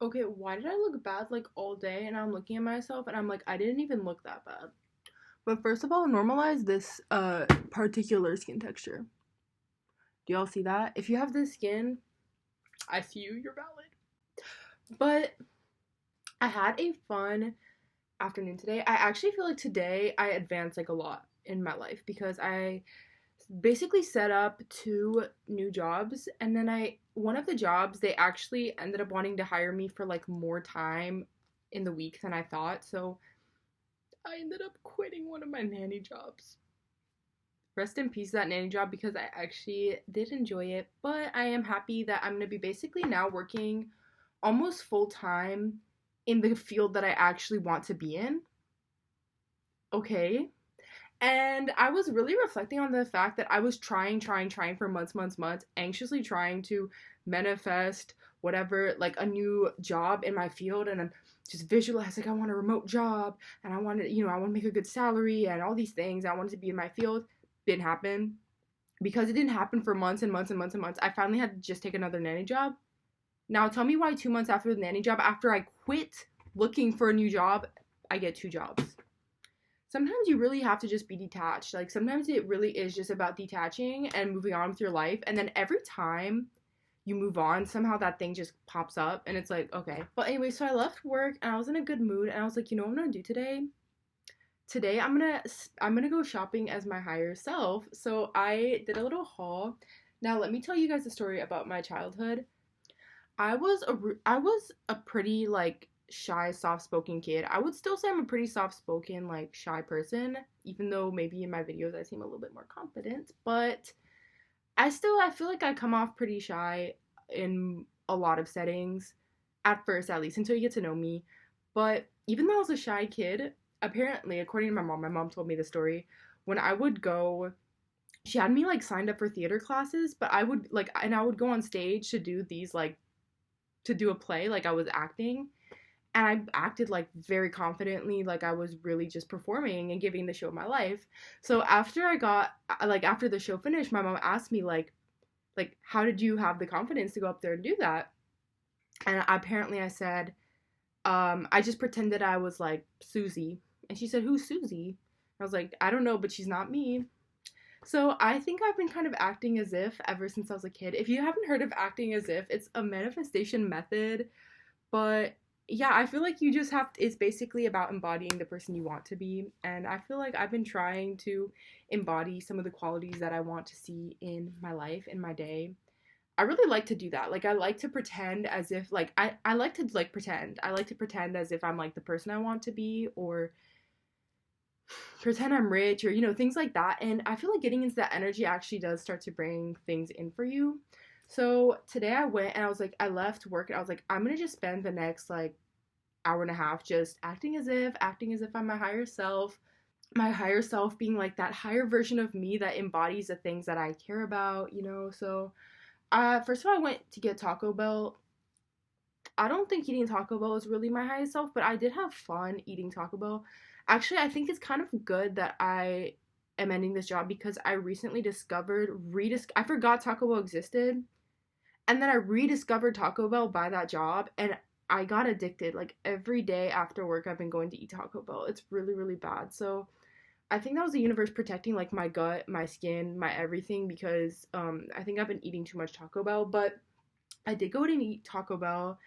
Okay, why did I look bad like all day? And I'm looking at myself and I'm like, I didn't even look that bad. But first of all, normalize this particular skin texture. Do y'all see that? If you have this skin, I see you, you're valid. But I had a fun afternoon today. I actually feel like today I advanced like a lot in my life because I basically set up two new jobs, and then I one of the jobs they actually ended up wanting to hire me for like more time in the week than I thought. So I ended up quitting one of my nanny jobs. Rest in peace that nanny job because I actually did enjoy it, but I am happy that I'm going to be basically now working almost full time in the field that I actually want to be in. Okay. And I was really reflecting on the fact that I was trying for months, anxiously trying to manifest whatever, like a new job in my field. And I'm just visualize like I want a remote job and I wanted, I want to make a good salary and all these things. I wanted to be in my field. Didn't happen. Because it didn't happen for months and months and months and months, I finally had to just take another nanny job. Now tell me why 2 months after the nanny job, after I quit looking for a new job, I get two jobs. Sometimes you really have to just be detached. Like sometimes it really is just about detaching and moving on with your life. And then every time you move on, somehow that thing just pops up and it's like, okay. But anyway, so I left work and I was in a good mood and I was like, you know what I'm gonna do today? Today I'm gonna go shopping as my higher self. So I did a little haul. Now let me tell you guys a story about my childhood. I was a pretty like shy, soft-spoken kid. I would still say I'm a pretty soft-spoken, like shy person, even though maybe in my videos I seem a little bit more confident, but I feel like I come off pretty shy in a lot of settings at first at least until you get to know me. But even though I was a shy kid, apparently according to my mom told me the story, when I would go she had me like signed up for theater classes, but I would go on stage to do these like to do a play, like I was acting, and I acted like very confidently, like I was really just performing and giving the show my life. So after the show finished, my mom asked me like how did you have the confidence to go up there and do that? And apparently I said, I just pretended I was like Susie. And she said, "Who's Susie?" I was like, "I don't know, but she's not me." So I think I've been kind of acting as if ever since I was a kid. If you haven't heard of acting as if, it's a manifestation method. But yeah, I feel like you just it's basically about embodying the person you want to be. And I feel like I've been trying to embody some of the qualities that I want to see in my life, in my day. I really like to do that. Like I like to pretend as if like I like to like pretend. I like to pretend as if I'm like the person I want to be, or pretend I'm rich, or things like that. And I feel like getting into that energy actually does start to bring things in for you. So today I went and I left work and I was like, I'm gonna just spend the next like hour and a half just acting as if I'm my higher self being like that higher version of me that embodies the things that I care about. So first of all, I went to get Taco Bell. I don't think eating Taco Bell is really my highest self, but I did have fun eating Taco Bell. Actually, I think it's kind of good that I am ending this job because I recently I forgot Taco Bell existed, and then I rediscovered Taco Bell by that job, and I got addicted. Like every day after work, I've been going to eat Taco Bell. It's really, really bad. So I think that was the universe protecting like my gut, my skin, my everything because I think I've been eating too much Taco Bell, but I did go and eat Taco Bell,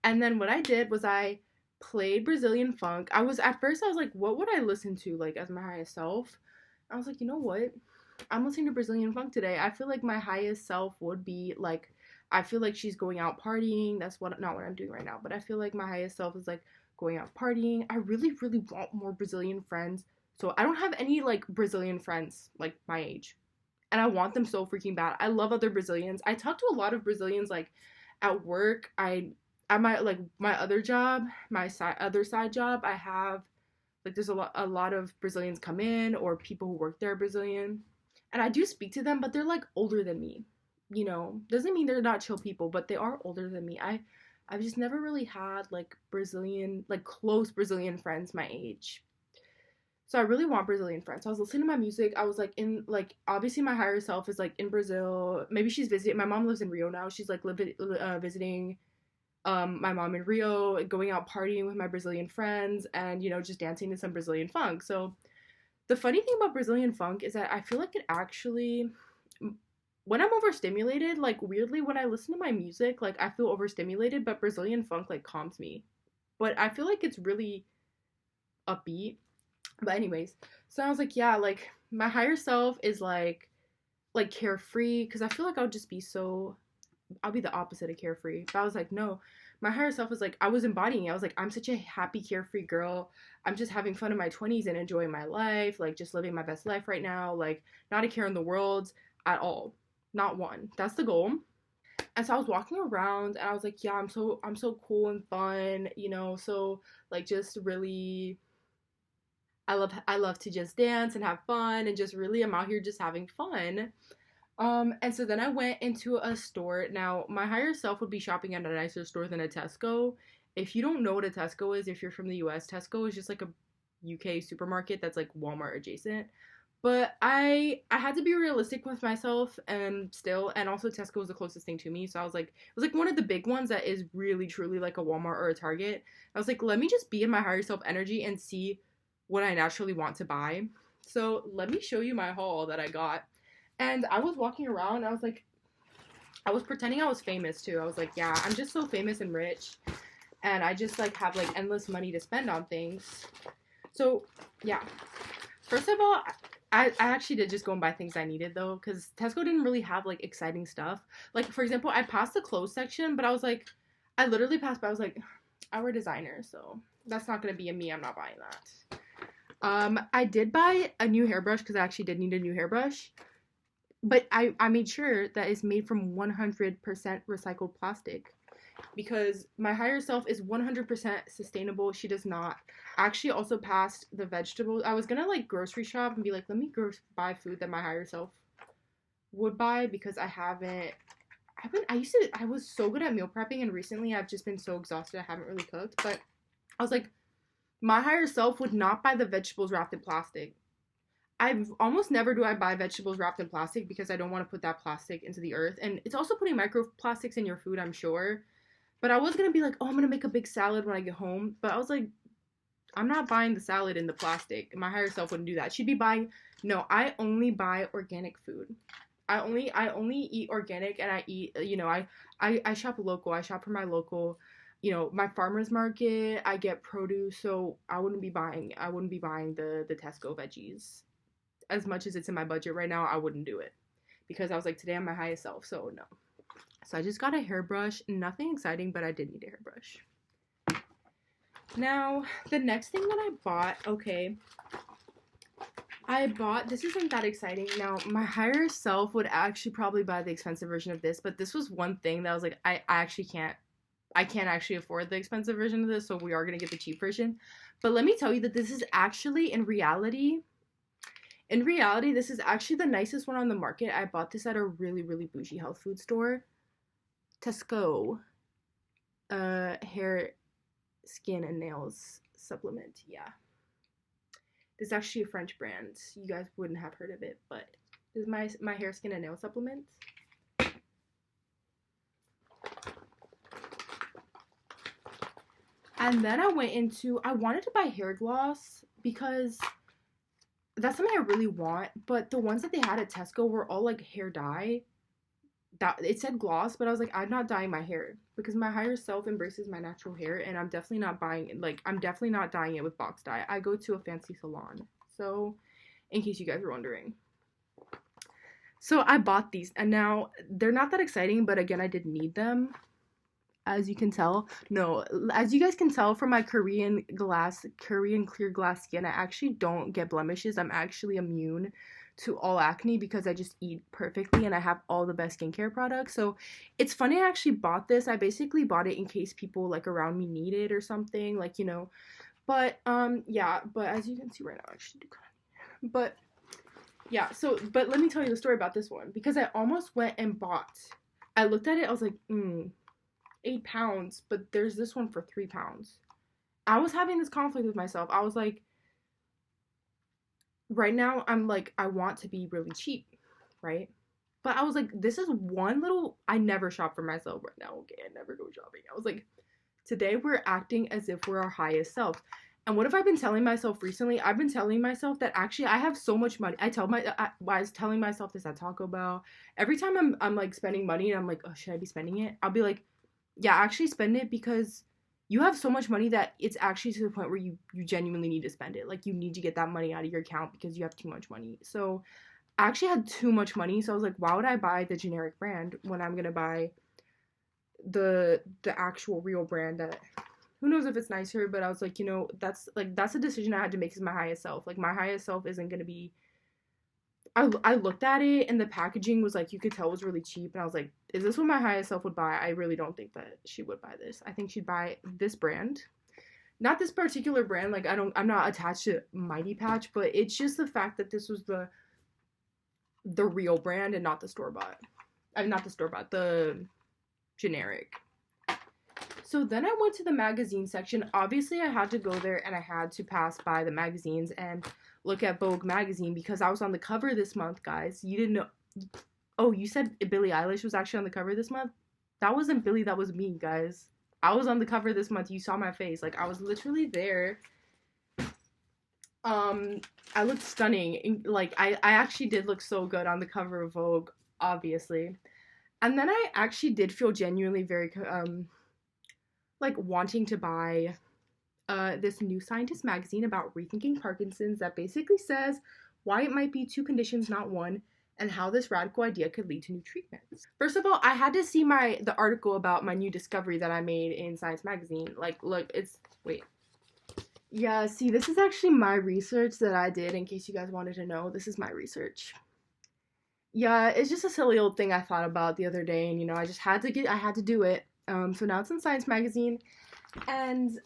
and then what I did was I played Brazilian funk. At first I was like, what would I listen to like as my highest self? I was like, you know what? I'm listening to Brazilian funk today. I feel like my highest self would be like I feel like she's going out partying. That's what not what I'm doing right now, but I feel like my highest self is like going out partying. I really really want more Brazilian friends. So I don't have any like Brazilian friends like my age. And I want them so freaking bad. I love other Brazilians. I talk to a lot of Brazilians like at work. I might like my other job, other side job. I have like there's a lot of Brazilians come in or people who work there are Brazilian, and I do speak to them, but they're like older than me. Doesn't mean they're not chill people, but they are older than me. I've just never really had like Brazilian like close Brazilian friends my age. So I really want Brazilian friends. So I was listening to my music. I was like in like obviously my higher self is like in Brazil. Maybe she's visiting. My mom lives in Rio now. She's like visiting my mom in Rio, going out partying with my Brazilian friends, and just dancing to some Brazilian funk. So the funny thing about Brazilian funk is that I feel like it actually, when I'm overstimulated, like weirdly, when I listen to my music, like I feel overstimulated, but Brazilian funk like calms me. But I feel like it's really upbeat. But anyways, so I was like, yeah, like my higher self is like carefree because I feel like I'll be the opposite of carefree. But I was like, no, my higher self was like, I was embodying it. I was like, I'm such a happy, carefree girl. I'm just having fun in my 20s and enjoying my life, like just living my best life right now, like not a care in the world at all. Not one. That's the goal. And so I was walking around and I was like, yeah, I'm so cool and fun, so like just really I love to just dance and have fun and just really I'm out here just having fun. And so then I went into a store. Now, my higher self would be shopping at a nicer store than a Tesco. If you don't know what a Tesco is, if you're from the US, Tesco is just like a UK supermarket that's like Walmart adjacent. But I had to be realistic with myself and also Tesco was the closest thing to me. So I was like, it was like one of the big ones that is really truly like a Walmart or a Target. I was like, let me just be in my higher self energy and see what I naturally want to buy. So let me show you my haul that I got. And I was walking around, I was like, I was pretending I was famous too. I was like, yeah, I'm just so famous and rich. And I just like have like endless money to spend on things. So yeah. First of all, I actually did just go and buy things I needed though, because Tesco didn't really have like exciting stuff. Like for example, I passed the clothes section, but I was like, I literally passed by, I was like, I wear designer, so that's not gonna be a me, I'm not buying that. I did buy a new hairbrush because I actually did need a new hairbrush. But I made sure that it's made from 100% recycled plastic because my higher self is 100% sustainable. She does not. I actually also passed the vegetables. I was gonna like grocery shop and be like, let me buy food that my higher self would buy because I was so good at meal prepping and recently I've just been so exhausted I haven't really cooked. But I was like, my higher self would not buy the vegetables wrapped in plastic. I've almost never do I buy vegetables wrapped in plastic because I don't want to put that plastic into the earth. And it's also putting microplastics in your food, I'm sure. But I was going to be like, oh, I'm going to make a big salad when I get home. But I was like, I'm not buying the salad in the plastic. My higher self wouldn't do that. She'd be buying, no, I only buy organic food. I only eat organic and I eat, I shop local. I shop from my local, my farmer's market. I get produce. So I wouldn't be buying the Tesco veggies as much as it's in my budget right now. I wouldn't do it because I was like, today I'm my highest self, so no. So I just got a hairbrush, nothing exciting, but I did need a hairbrush. Now, the next thing that I bought, this isn't that exciting. Now, my higher self would actually probably buy the expensive version of this, but this was one thing that I was like, I can't actually afford the expensive version of this, so we are going to get the cheap version. But let me tell you that this is actually, in reality, this is actually the nicest one on the market. I bought this at a really, really bougie health food store. Tesco. Hair, skin, and nails supplement. Yeah. This is actually a French brand. You guys wouldn't have heard of it, but this is my hair, skin, and nail supplement. And then I wanted to buy hair gloss because that's something I really want, but the ones that they had at Tesco were all like hair dye. That it said gloss, but I was like, I'm not dyeing my hair because my higher self embraces my natural hair, and I'm definitely not dyeing it with box dye. I go to a fancy salon. So, in case you guys are wondering. So I bought these, and now they're not that exciting, but again, I did need them. As you can tell, no, as you guys can tell from my Korean clear glass skin, I actually don't get blemishes. I'm actually immune to all acne because I just eat perfectly and I have all the best skincare products. So it's funny, I actually bought this. I basically bought it in case people like around me need it or something, like, But yeah, but as you can see right now, I actually do kind of. But yeah, but let me tell you the story about this one because I almost went and bought. I looked at it, I was like, 8 pounds, but there's this one for 3 pounds. I was having this conflict with myself. I was like, right now, I'm like, I want to be really cheap, right? But I was like, this is one little, I never shop for myself right now, okay? I never go shopping. I was like, Today we're acting as if we're our highest self. And what have I been telling myself recently? I've been telling myself that actually I have so much money. I was telling myself this at Taco Bell. Every time I'm like spending money and I'm like, oh, should I be spending it? I'll be like, yeah, actually spend it, because you have so much money that it's actually to the point where you genuinely need to spend it. Like, you need to get that money out of your account because you have too much money. So I actually had too much money, so I was like, why would I buy the generic brand when I'm gonna buy the actual real brand that, who knows if it's nicer, but I was like, that's a decision I had to make as my highest self. Like, my highest self isn't gonna be, I looked at it and the packaging was like, you could tell it was really cheap, and I was like, is this what my highest self would buy? I really don't think that she would buy this. I think she'd buy this brand. Not this particular brand, like I'm not attached to Mighty Patch, but it's just the fact that this was the real brand and not the store-bought. Not the store-bought, the generic. So then I went to the magazine section. Obviously, I had to go there and I had to pass by the magazines and look at Vogue magazine because I was on the cover this month, guys. You didn't know. Oh, you said Billie Eilish was actually on the cover this month? That wasn't Billie, that was me, guys. I was on the cover this month. You saw my face. Like, I was literally there. I looked stunning. Like, I actually did look so good on the cover of Vogue, obviously. And then I actually did feel genuinely very, like, wanting to buy this New Scientist magazine about rethinking Parkinson's that basically says why it might be two conditions, not one, and how this radical idea could lead to new treatments. First of all, I had to see the article about my new discovery that I made in Science magazine. Like, look, wait. Yeah, see, this is actually my research that I did, in case you guys wanted to know. This is my research. Yeah, it's just a silly old thing I thought about the other day, and I just had to do it. So now it's in Science magazine, and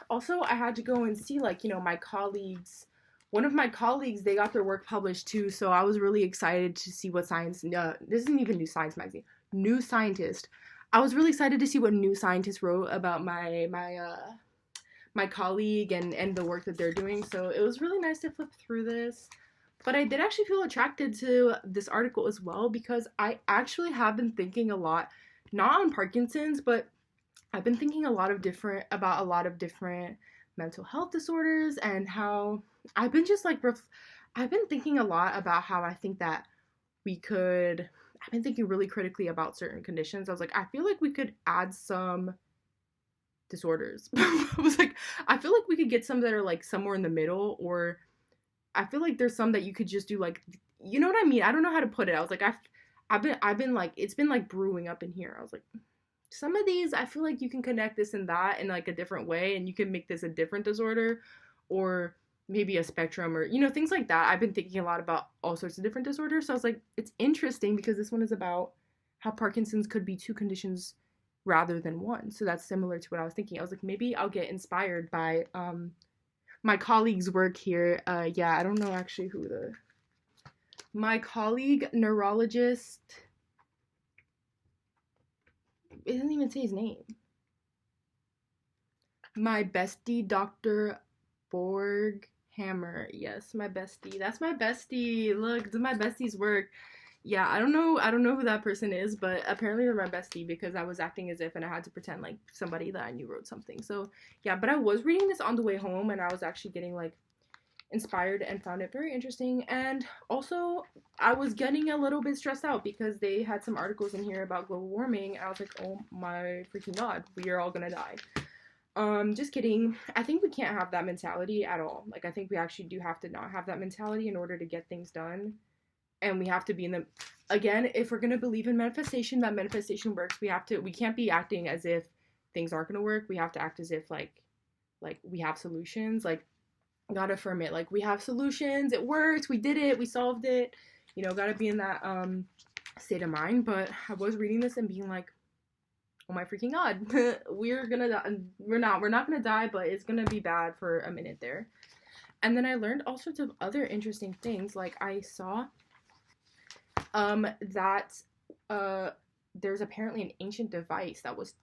also I had to go and see, like, my colleagues. One of my colleagues, they got their work published too, so I was really excited to see what science. This isn't even New Science magazine. New Scientist. I was really excited to see what New Scientist wrote about my colleague and the work that they're doing. So it was really nice to flip through this. But I did actually feel attracted to this article as well, because I actually have been thinking a lot, not on Parkinson's, but I've been thinking about a lot of different mental health disorders, and how I've been just like, I've been thinking a lot about how I think that I've been thinking really critically about certain conditions. I was like, I feel like we could add some disorders. I was like, I feel like we could get some that are like somewhere in the middle, or I feel like there's some that you could just do, like, you know what I mean? I don't know how to put it. I was like, I've been like, it's been like brewing up in here. I was like, some of these, I feel like you can connect this and that in like a different way, and you can make this a different disorder, or maybe a spectrum, or, things like that. I've been thinking a lot about all sorts of different disorders. So I was like, it's interesting because this one is about how Parkinson's could be two conditions rather than one. So that's similar to what I was thinking. I was like, maybe I'll get inspired by my colleague's work here. Yeah, I don't know actually my colleague neurologist, it doesn't even say his name. My bestie, Dr. Borghammer. Yes, my bestie. That's my bestie. Look, this is my bestie's work. Yeah, I don't know who that person is, but apparently they're my bestie because I was acting as if, and I had to pretend like somebody that I knew wrote something. So yeah, but I was reading this on the way home, and I was actually getting like inspired and found it very interesting. And also I was getting a little bit stressed out because they had some articles in here about global warming, and I was like, oh my freaking god, we are all gonna die. Just kidding. I think we can't have that mentality at all. Like, I think we actually do have to not have that mentality in order to get things done. And we have to be again, if we're gonna believe in manifestation, that manifestation works, we can't be acting as if things aren't gonna work. We have to act as if like we have solutions. Like, gotta affirm it. Like, we have solutions, it works, we did it, we solved it. Gotta be in that state of mind. But I was reading this and being like, oh my freaking god, we're gonna die. We're not gonna die, but it's gonna be bad for a minute there. And then I learned all sorts of other interesting things. Like, I saw that there's apparently an ancient device that was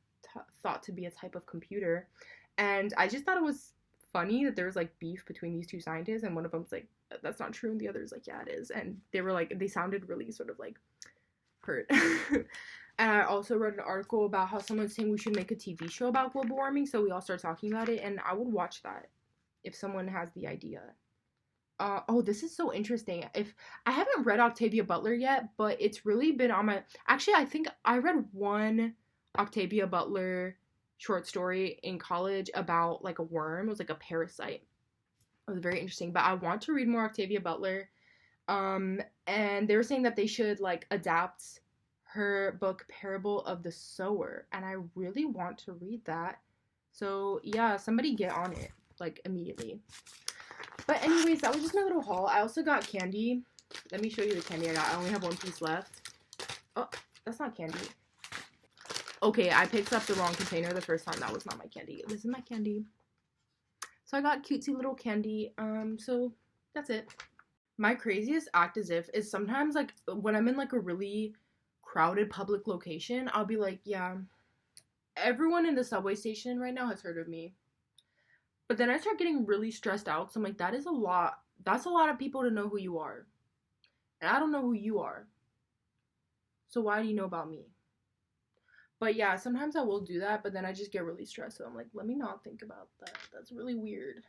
thought to be a type of computer, and I just thought it was funny that there was like beef between these two scientists, and one of them's like, that's not true, and the other's like, yeah, it is. And they were like, they sounded really sort of like hurt. And I also read an article about how someone's saying we should make a TV show about global warming, so we all start talking about it, and I would watch that if someone has the idea. Oh, this is so interesting. If I haven't read Octavia Butler yet, but it's really been on my. Actually, I think I read one Octavia Butler short story in college about like a worm. It was like a parasite. It was very interesting. But I want to read more Octavia Butler. And they were saying that they should like adapt her book Parable of the Sower, and I really want to read that. So yeah, somebody get on it like immediately. But anyways, that was just my little haul. I also got candy. Let me show you the candy I got. I only have one piece left. Oh, that's not candy. Okay, I picked up the wrong container the first time. That was not my candy. This is my candy. So I got cutesy little candy. So that's it. My craziest act as if is sometimes like when I'm in like a really crowded public location, I'll be like, yeah, everyone in the subway station right now has heard of me. But then I start getting really stressed out. So I'm like, that is a lot. That's a lot of people to know who you are. And I don't know who you are. So why do you know about me? But yeah, sometimes I will do that, but then I just get really stressed. So I'm like, let me not think about that. That's really weird.